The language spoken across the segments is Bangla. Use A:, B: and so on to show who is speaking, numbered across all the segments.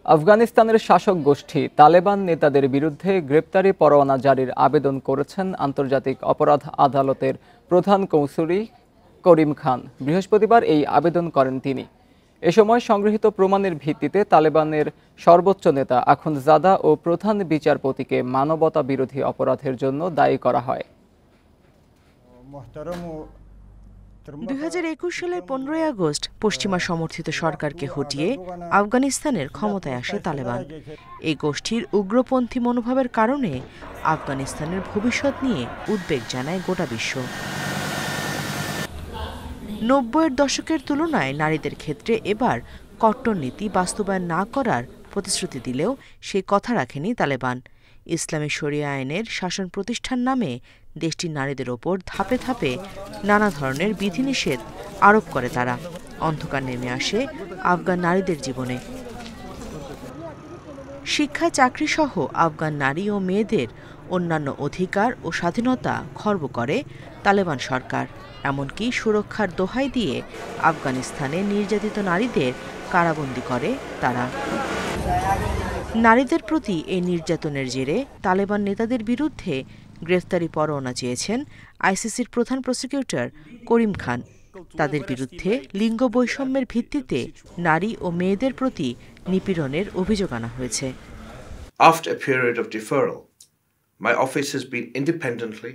A: আফগানিস্তানের শাসক গোষ্ঠী তালেবান নেতাদের বিরুদ্ধে গ্রেপ্তারি পরোয়ানা জারির আবেদন করেছেন আন্তর্জাতিক অপরাধ আদালতের প্রধান কৌঁসুলি করিম খান। বৃহস্পতিবার এই আবেদন করেন তিনি। এ সময় সংগৃহীত প্রমাণের ভিত্তিতে তালেবানের সর্বোচ্চ নেতা আখুনজাদা ও প্রধান বিচারপতিকে মানবতা বিরোধী অপরাধের জন্য দায়ী করা হয়।
B: 2021 সালের 15 আগস্ট পশ্চিমা সমর্থিত সরকারকে হটিয়ে আফগানিস্তানের ক্ষমতায় আসে তালেবান। এই গোষ্ঠীর উগ্রপন্থী মনোভাবের কারণে আফগানিস্তানের ভবিষ্যৎ নিয়ে উদ্বেগ জানায় গোটা বিশ্ব। 90-এর দশকের তুলনায় নারীদের ক্ষেত্রে এবার কট্টর নীতি বাস্তবায়ন না করার প্রতিশ্রুতি দিলেও সেই কথা রাখেনি তালেবান। ইসলামী শরিয়া আইনের শাসন প্রতিষ্ঠান নামে দেশটির নারীদের ওপর ধাপে ধাপে নানা ধরনের বিধিনিষেধ আরোপ করে তারা। অন্ধকার নেমে আসে আফগান নারীদের জীবনে। শিক্ষায় চাকরি সহ আফগান নারী ও মেয়েদের অন্যান্য অধিকার ও স্বাধীনতা খর্ব করে তালেবান সরকার। এমনকি সুরক্ষার দোহাই দিয়ে আফগানিস্তানে নির্যাতিত নারীদের কারাবন্দী করে তারা। নারীদের প্রতি এই নির্যাতনের জেরে তালেবান নেতাদের বিরুদ্ধে গ্রেফতারি পরোয়ানা চেয়েছেন আইসিসির প্রধান প্রসিকিউটর করিম খান। তাদের বিরুদ্ধে লিঙ্গ বৈষম্যের ভিত্তিতে নারী ও মেয়েদের প্রতি নিপীড়নের অভিযোগ আনা হয়েছে।
C: After a period of deferral, my office has been independently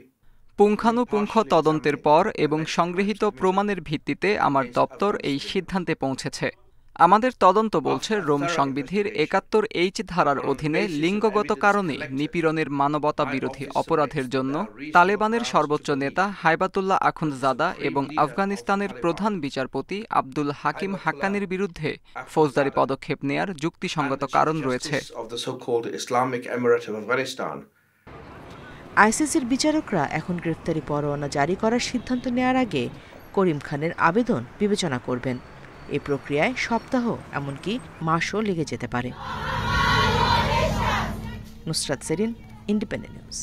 A: পুঙ্খানুপুঙ্খ তদন্তের পর এবং সংগৃহীত প্রমাণের ভিত্তিতে আমার দপ্তর এই সিদ্ধান্তে পৌঁছেছে। আমাদের তদন্ত বলছে রোম সংবিধির ৭১H ধারার অধীনে লিঙ্গগত কারণে নিপীড়নের মানবতা বিরোধী অপরাধের জন্য তালেবানের সর্বোচ্চ নেতা হাইবাতুল্লাহ আখুনজাদা এবং আফগানিস্তানের প্রধান বিচারপতি আব্দুল হাকিম হাক্কানির বিরুদ্ধে ফৌজদারি পদক্ষেপ নেয়ার যুক্তিসঙ্গত কারণ রয়েছে।
B: আইসিসির বিচারকরা এখন গ্রেফতারি পরোয়ানা জারি করার সিদ্ধান্ত নেয়ার আগে করিম খানের আবেদন বিবেচনা করবেন। এই প্রক্রিয়ায় সপ্তাহ এমনকি মাসও লেগে যেতে পারে। Nusrat Serin, independent news.